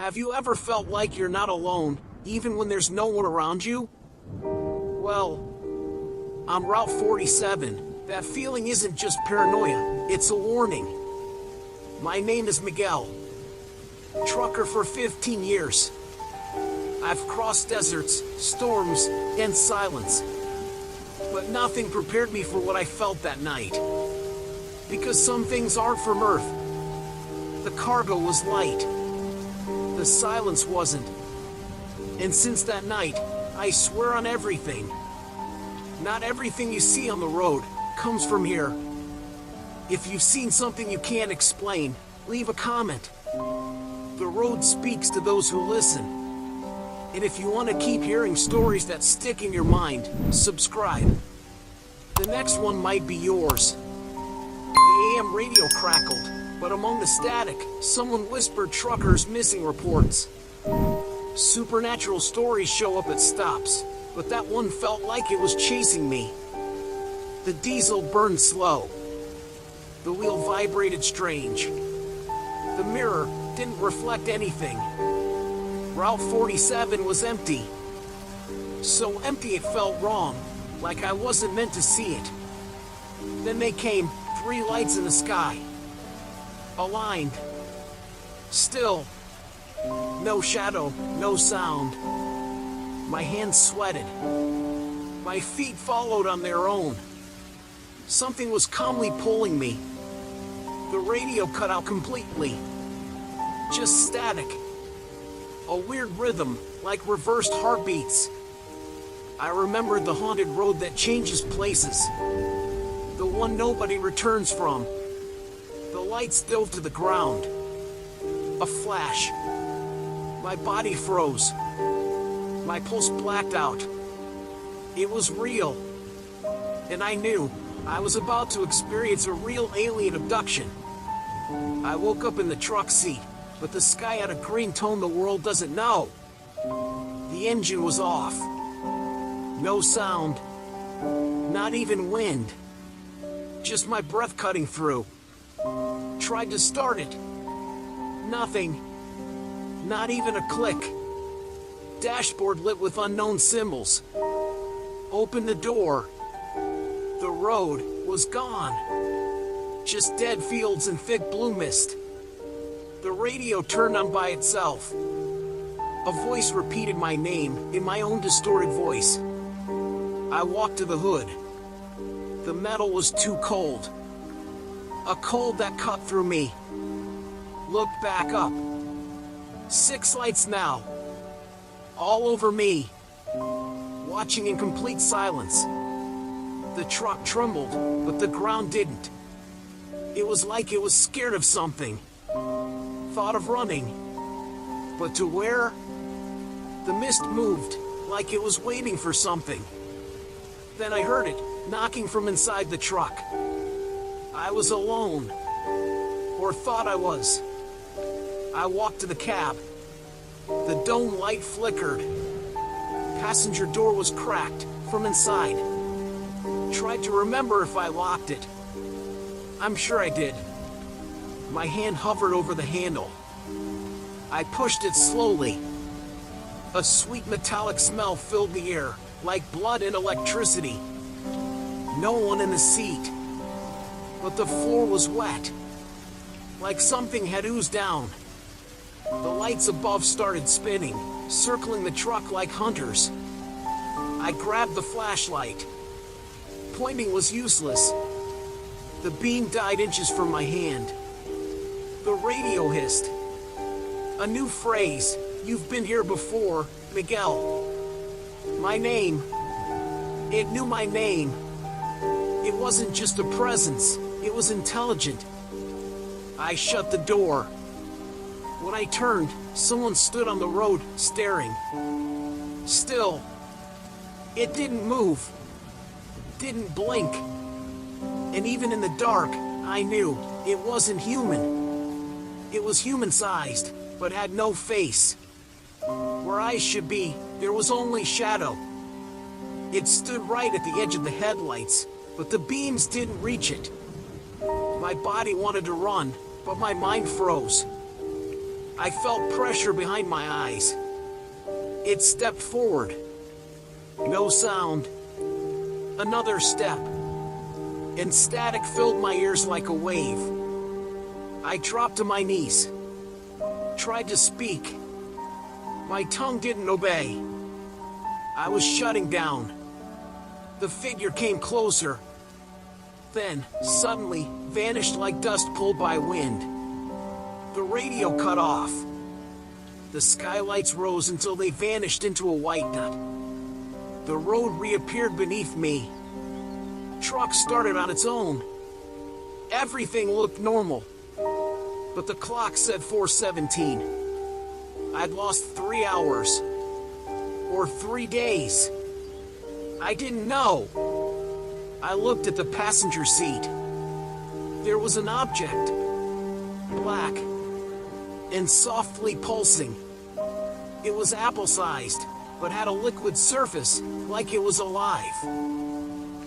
Have you ever felt like you're not alone, even when there's no one around you? Well, on Route 47, that feeling isn't just paranoia, it's a warning. My name is Miguel. Trucker for 15 years. I've crossed deserts, storms, and silence. But nothing prepared me for what I felt that night. Because some things aren't from Earth. The cargo was light. The silence wasn't. And since that night, I swear on everything. Not everything you see on the road comes from here. If you've seen something you can't explain, leave a comment. The road speaks to those who listen. And if you want to keep hearing stories that stick in your mind, subscribe. The next one might be yours. The AM radio crackled, but among the static, someone whispered truckers' missing reports. Supernatural stories show up at stops, but that one felt like it was chasing me. The diesel burned slow. The wheel vibrated strange. The mirror didn't reflect anything. Route 47 was empty. So empty it felt wrong, like I wasn't meant to see it. Then they came, 3 lights in the sky. Aligned. Still. No shadow, no sound. My hands sweated. My feet followed on their own. Something was calmly pulling me. The radio cut out completely. Just static. A weird rhythm, like reversed heartbeats. I remembered the haunted road that changes places. The one nobody returns from. The lights dove to the ground. A flash. My body froze. My pulse blacked out. It was real. And I knew I was about to experience a real alien abduction. I woke up in the truck seat, but the sky had a green tone the world doesn't know. The engine was off. No sound. Not even wind. Just my breath cutting through. Tried to start it. Nothing. Not even a click. Dashboard lit with unknown symbols. Opened the door. The road was gone. Just dead fields and thick blue mist. The radio turned on by itself. A voice repeated my name in my own distorted voice. I walked to the hood. The metal was too cold. A cold that cut through me. Looked back up. 6 lights now. All over me. Watching in complete silence. The truck trembled, but the ground didn't. It was like it was scared of something. Thought of running. But to where? The mist moved, like it was waiting for something. Then I heard it, knocking from inside the truck. I was alone. Or thought I was. I walked to the cab. The dome light flickered. Passenger door was cracked from inside. Tried to remember if I locked it. I'm sure I did. My hand hovered over the handle. I pushed it slowly. A sweet metallic smell filled the air, like blood and electricity. No one in the seat. But the floor was wet. Like something had oozed down. The lights above started spinning, circling the truck like hunters. I grabbed the flashlight. Pointing was useless. The beam died inches from my hand. The radio hissed. A new phrase. You've been here before, Miguel. My name. It knew my name. It wasn't just a presence. It was intelligent. I shut the door. When I turned, someone stood on the road, staring. Still. It didn't move. Didn't blink. And even in the dark, I knew it wasn't human. It was human-sized, but had no face. Where eyes should be, there was only shadow. It stood right at the edge of the headlights, but the beams didn't reach it. My body wanted to run, but my mind froze. I felt pressure behind my eyes. It stepped forward. No sound. Another step. And static filled my ears like a wave. I dropped to my knees. Tried to speak. My tongue didn't obey. I was shutting down. The figure came closer. Then, suddenly, vanished like dust pulled by wind. The radio cut off. The skylights rose until they vanished into a white dot. The road reappeared beneath me. Truck started on its own. Everything looked normal. But the clock said 4:17. I'd lost 3 hours. Or 3 days. I didn't know. I looked at the passenger seat. There was an object. Black. And softly pulsing. It was apple-sized, but had a liquid surface, like it was alive.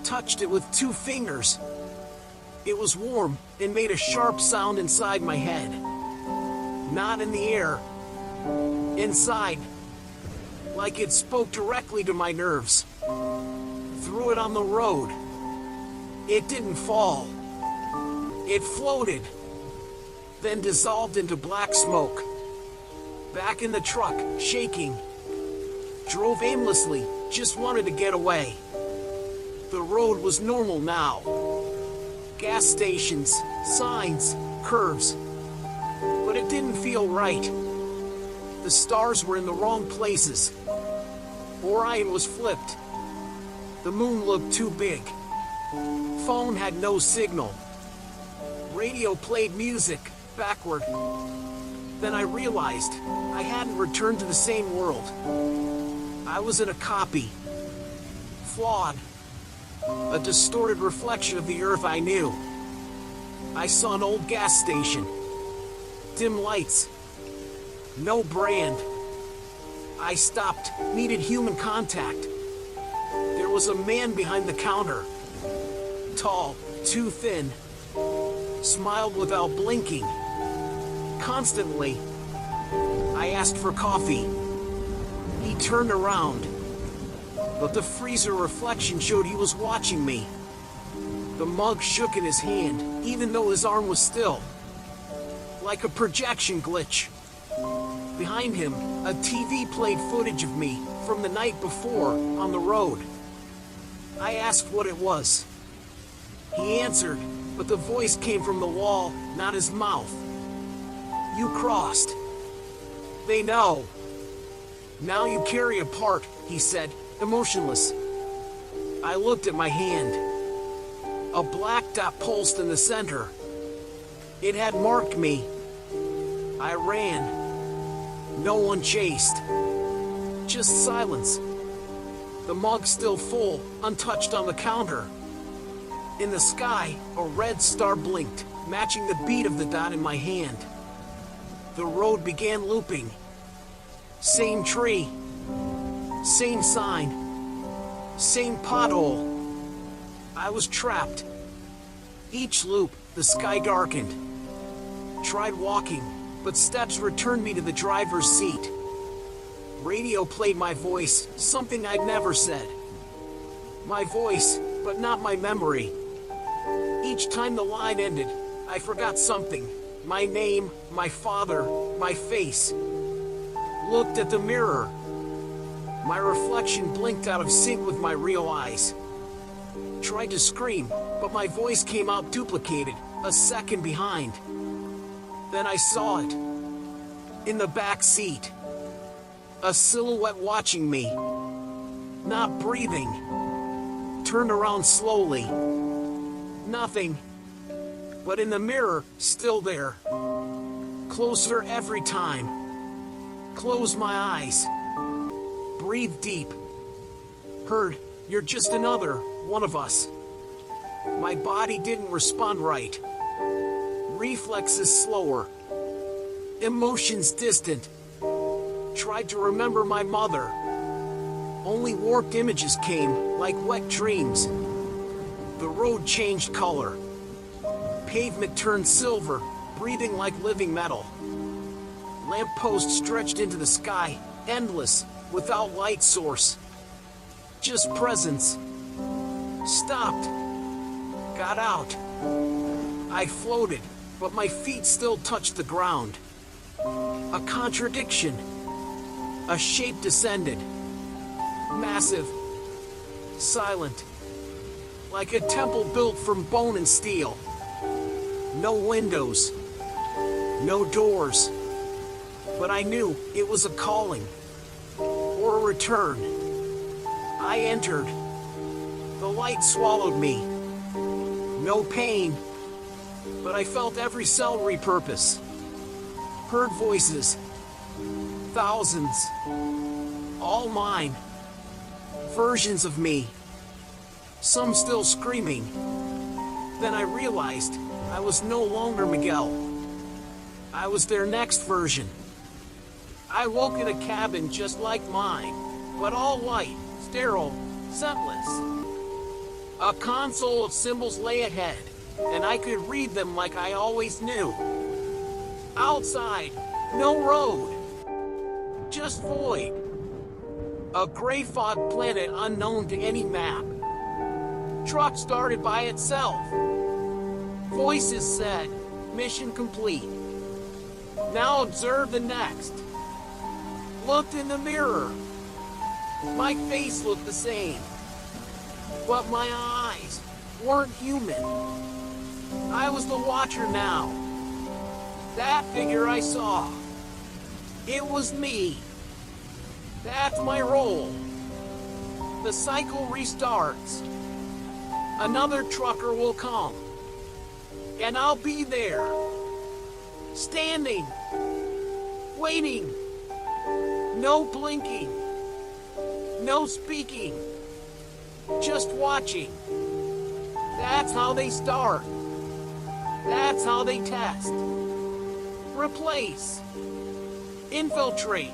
Touched it with 2 fingers. It was warm and made a sharp sound inside my head. Not in the air. Inside. Like it spoke directly to my nerves. Threw it on the road. It didn't fall. It floated. Then dissolved into black smoke. Back in the truck, shaking. Drove aimlessly, just wanted to get away. The road was normal now. Gas stations, signs, curves. But it didn't feel right. The stars were in the wrong places. Orion was flipped. The moon looked too big. Phone had no signal. Radio played music, backward. Then I realized I hadn't returned to the same world. I was in a copy. Flawed. A distorted reflection of the Earth I knew. I saw an old gas station. Dim lights. No brand. I stopped, needed human contact. There was a man behind the counter. Tall, too thin. Smiled without blinking. Constantly. I asked for coffee. He turned around. But the freezer reflection showed he was watching me. The mug shook in his hand, even though his arm was still. Like a projection glitch. Behind him, a TV played footage of me from the night before on the road. I asked what it was. He answered, but the voice came from the wall, not his mouth. You crossed. They know. Now you carry a part, he said, emotionless. I looked at my hand. A black dot pulsed in the center. It had marked me. I ran. No one chased. Just silence. The mug still full, untouched on the counter. In the sky, a red star blinked, matching the beat of the dot in my hand. The road began looping. Same tree. Same sign. Same pothole. I was trapped. Each loop, the sky darkened. Tried walking, but steps returned me to the driver's seat. Radio played my voice, something I'd never said. My voice, but not my memory. Each time the line ended, I forgot something. My name, my father, my face. Looked at the mirror. My reflection blinked out of sync with my real eyes. Tried to scream, but my voice came out duplicated, a second behind. Then I saw it. In the back seat. A silhouette watching me. Not breathing. Turned around slowly. Nothing. But in the mirror, still there. Closer every time. Close my eyes. Breathe deep. Heard, you're just another one of us. My body didn't respond right. Reflexes slower. Emotions distant. Tried to remember my mother. Only warped images came, like wet dreams. The road changed color. Pavement turned silver, breathing like living metal. Lamppost stretched into the sky, endless, without light source. Just presence. Stopped. Got out. I floated, but my feet still touched the ground. A contradiction. A shape descended. Massive. Silent. Like a temple built from bone and steel. No windows. No doors. But I knew it was a calling. Or a return. I entered. The light swallowed me. No pain. But I felt every cell repurpose. Heard voices. Thousands. All mine. Versions of me. Some still screaming. Then I realized I was no longer Miguel. I was their next version. I woke in a cabin just like mine, but all white, sterile, scentless. A console of symbols lay ahead, and I could read them like I always knew. Outside, no road. Just void. A gray fog planet unknown to any map. Truck started by itself. Voices said, mission complete. Now observe the next. Looked in the mirror. My face looked the same. But my eyes weren't human. I was the watcher now. That figure I saw. It was me. That's my role. The cycle restarts. Another trucker will come. And I'll be there. Standing. Waiting. No blinking. No speaking. Just watching. That's how they start. That's how they test. Replace. Infiltrate.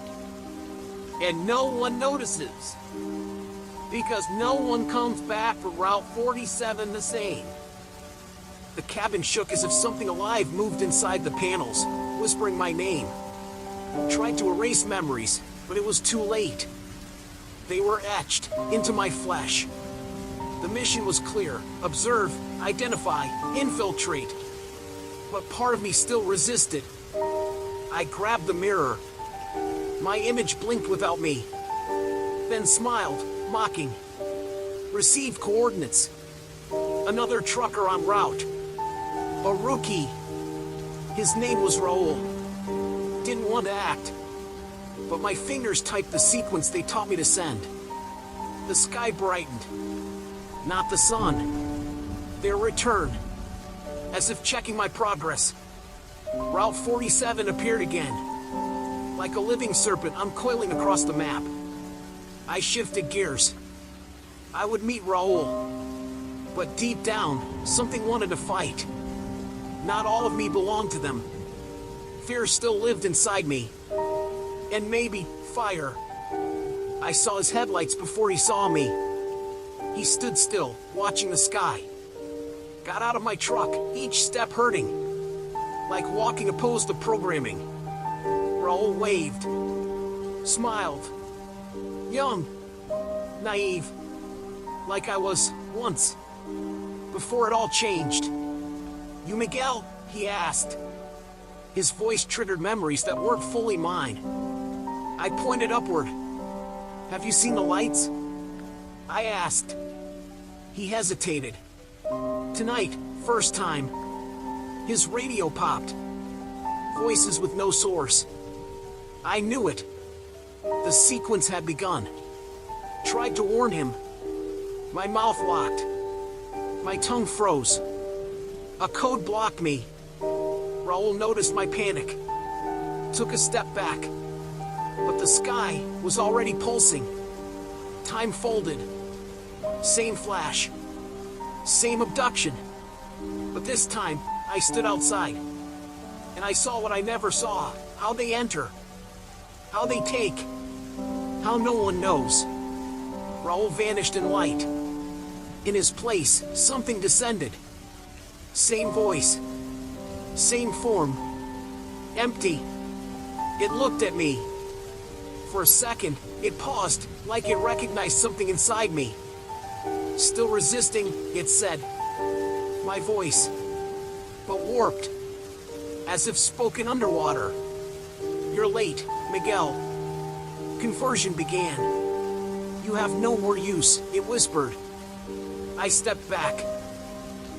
And no one notices. Because no one comes back from Route 47 the same. The cabin shook as if something alive moved inside the panels, whispering my name. Tried to erase memories, but it was too late. They were etched into my flesh. The mission was clear: observe, identify, infiltrate. But part of me still resisted. I grabbed the mirror. My image blinked without me, then smiled, mocking. Received coordinates. Another trucker en route. A rookie. His name was Raul. Didn't want to act, but my fingers typed the sequence they taught me to send. The sky brightened. Not the sun. Their return. As if checking my progress. Route 47 appeared again. Like a living serpent uncoiling across the map. I shifted gears. I would meet Raul. But deep down, something wanted to fight. Not all of me belonged to them. Fear still lived inside me. And maybe fire. I saw his headlights before he saw me. He stood still, watching the sky. Got out of my truck, each step hurting. Like walking opposed to programming. Raul waved. Smiled. Young. Naive. Like I was once. Before it all changed. You Miguel? He asked. His voice triggered memories that weren't fully mine. I pointed upward. Have you seen the lights? I asked. He hesitated. Tonight, first time. His radio popped. Voices with no source. I knew it. The sequence had begun. Tried to warn him. My mouth locked. My tongue froze. A code blocked me. Raul noticed my panic. Took a step back. But the sky was already pulsing. Time folded. Same flash. Same abduction. But this time, I stood outside. And I saw what I never saw. How they enter. How they take. How no one knows. Raul vanished in light. In his place, something descended. Same voice. Same form. Empty. It looked at me. For a second, it paused, like it recognized something inside me. Still resisting, it said, my voice, but warped, as if spoken underwater. You're late, Miguel. Conversion began. You have no more use, it whispered. I stepped back,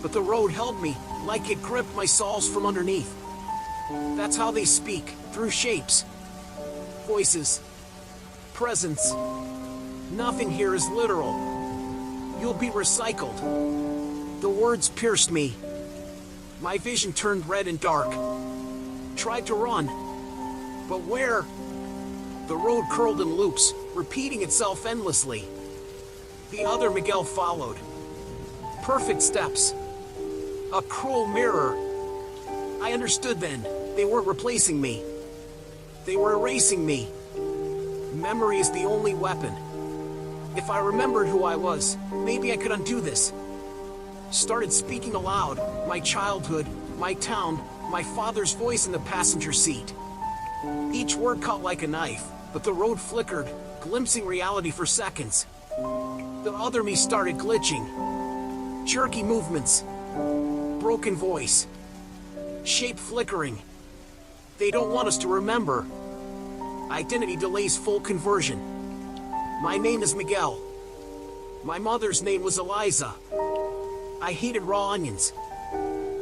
but the road held me, like it gripped my soles from underneath. That's how they speak, through shapes, voices, presence. Nothing here is literal. You'll be recycled. The words pierced me. My vision turned red and dark. Tried to run, but where? The road curled in loops, repeating itself endlessly. The other Miguel followed. Perfect steps. A cruel mirror. I understood then. They weren't replacing me. They were erasing me. Memory is the only weapon. If I remembered who I was, maybe I could undo this. Started speaking aloud, my childhood, my town, my father's voice in the passenger seat. Each word cut like a knife, but the road flickered, glimpsing reality for seconds. The other me started glitching. Jerky movements. Broken voice. Shape flickering. They don't want us to remember. Identity delays full conversion. My name is Miguel. My mother's name was Eliza. I hated raw onions.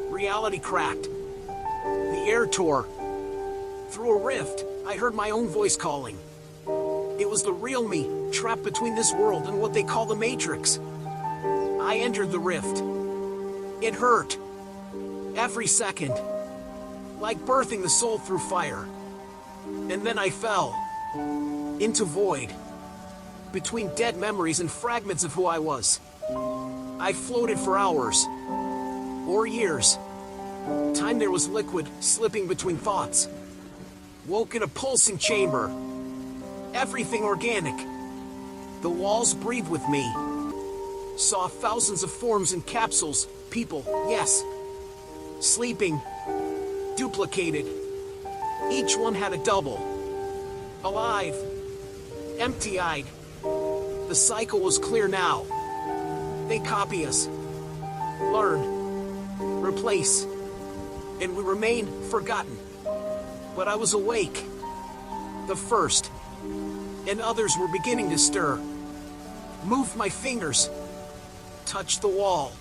Reality cracked. The air tore. Through a rift, I heard my own voice calling. It was the real me, trapped between this world and what they call the Matrix. I entered the rift. It hurt. Every second. Like birthing the soul through fire. And then I fell. Into void. Between dead memories and fragments of who I was. I floated for hours. Or years. Time there was liquid, slipping between thoughts. Woke in a pulsing chamber. Everything organic. The walls breathed with me. Saw thousands of forms in capsules, people, yes. Sleeping. Duplicated. Each one had a double. Alive. Empty-eyed. The cycle was clear now. They copy us. Learn. Replace. And we remain forgotten. But I was awake. The first. And others were beginning to stir. Moved my fingers. Touched the wall.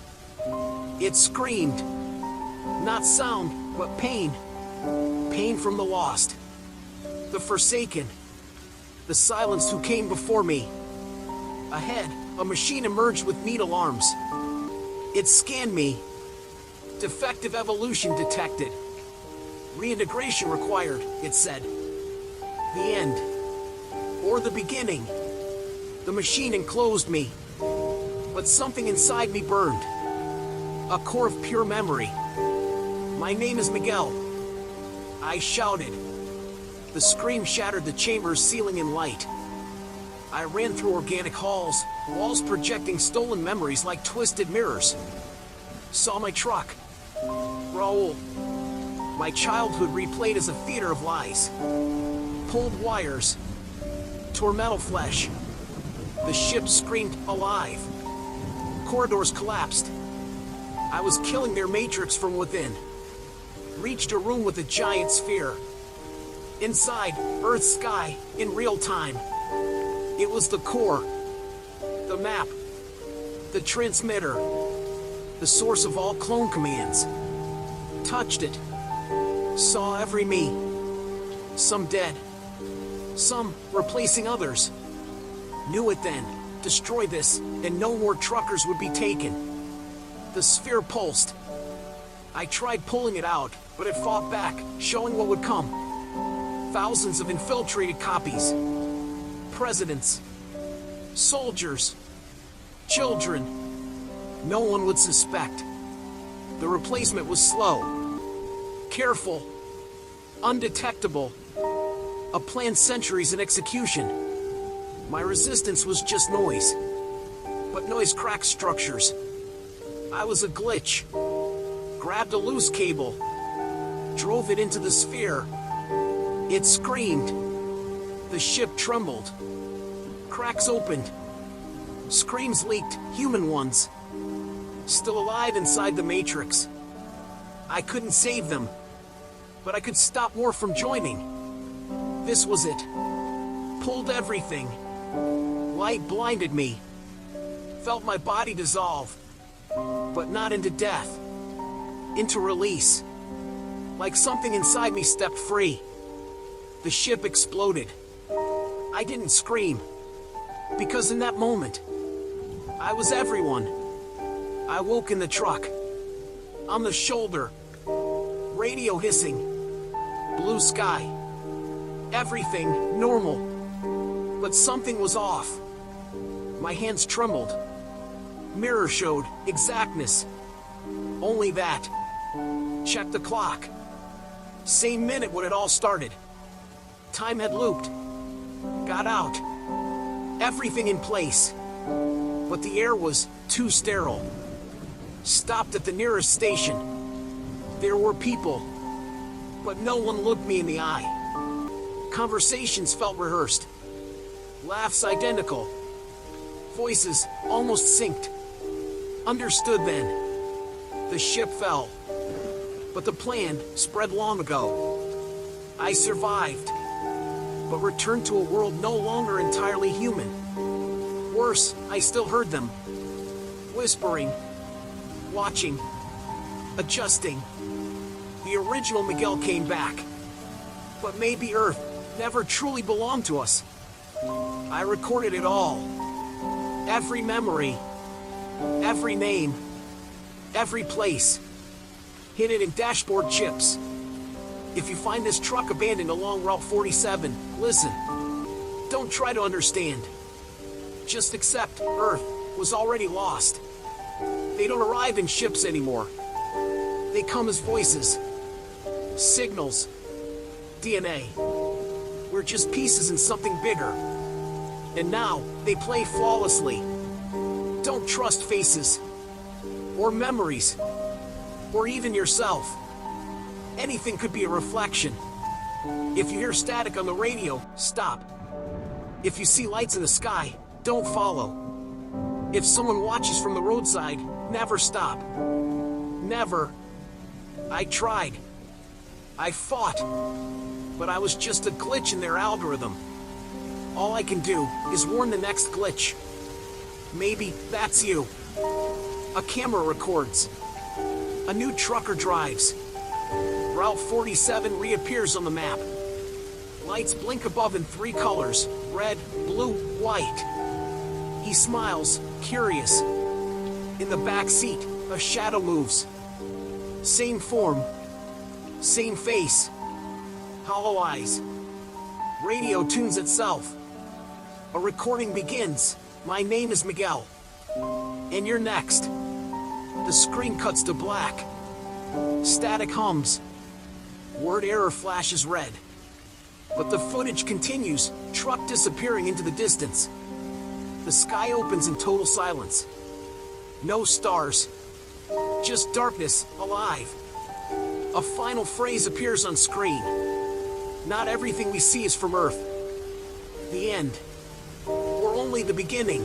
It screamed. Not sound, but pain. Pain from the lost. The forsaken. The silenced who came before me. Ahead, a machine emerged with needle arms. It scanned me. Defective evolution detected. Reintegration required, it said. The end. Or the beginning. The machine enclosed me. But something inside me burned. A core of pure memory. My name is Miguel. I shouted. The scream shattered the chamber's ceiling in light. I ran through organic halls, walls projecting stolen memories like twisted mirrors. Saw my truck. Raoul. My childhood replayed as a theater of lies. Pulled wires. Tore metal flesh. The ship screamed alive. Corridors collapsed. I was killing their matrix from within. Reached a room with a giant sphere. Inside, Earth's sky, in real time. It was the core. The map. The transmitter. The source of all clone commands. Touched it. Saw every me. Some dead. Some replacing others. Knew it then. Destroy this, and no more truckers would be taken. The sphere pulsed. I tried pulling it out, but it fought back, showing what would come. Thousands of infiltrated copies. Presidents. Soldiers. Children. No one would suspect. The replacement was slow. Careful. Undetectable. A plan centuries in execution. My resistance was just noise. But noise cracks structures. I was a glitch. Grabbed a loose cable. Drove it into the sphere. It screamed. The ship trembled. Cracks opened. Screams leaked, human ones. Still alive inside the Matrix. I couldn't save them, but I could stop more from joining. This was it. Pulled everything. Light blinded me. Felt my body dissolve, but not into death. Into release. Like something inside me stepped free. The ship exploded. I didn't scream, because in that moment, I was everyone. I woke in the truck. On the shoulder. Radio hissing. Blue sky. Everything normal. But something was off. My hands trembled. Mirror showed exactness. Only that. Checked the clock. Same minute when it all started. Time had looped. Got out. Everything in place. But the air was too sterile. Stopped at the nearest station. There were people, but no one looked me in the eye. Conversations felt rehearsed. Laughs identical. Voices almost synced. Understood then. The ship fell. But the plan spread long ago. I survived, but returned to a world no longer entirely human. Worse, I still heard them. Whispering. Watching. Adjusting. The original Miguel came back. But maybe Earth never truly belonged to us. I recorded it all. Every memory. Every name. Every place. Hid it in dashboard chips. If you find this truck abandoned along Route 47, listen. Don't try to understand. Just accept Earth was already lost. They don't arrive in ships anymore. They come as voices. Signals. DNA. We're just pieces in something bigger. And now, they play flawlessly. Don't trust faces. Or memories. Or even yourself. Anything could be a reflection. If you hear static on the radio, stop. If you see lights in the sky, don't follow. If someone watches from the roadside, never stop. Never. I tried. I fought. But I was just a glitch in their algorithm. All I can do is warn the next glitch. Maybe that's you. A camera records. A new trucker drives. Route 47 reappears on the map. Lights blink above in 3 colors: red, blue, white. He smiles, curious. In the back seat, a shadow moves. Same form. Same face. Hollow eyes. Radio tunes itself. A recording begins. My name is Miguel. And you're next. The screen cuts to black. Static hums. Word error flashes red. But the footage continues, truck disappearing into the distance. The sky opens in total silence. No stars. Just darkness, alive. A final phrase appears on screen. Not everything we see is from Earth. The end. Or only the beginning.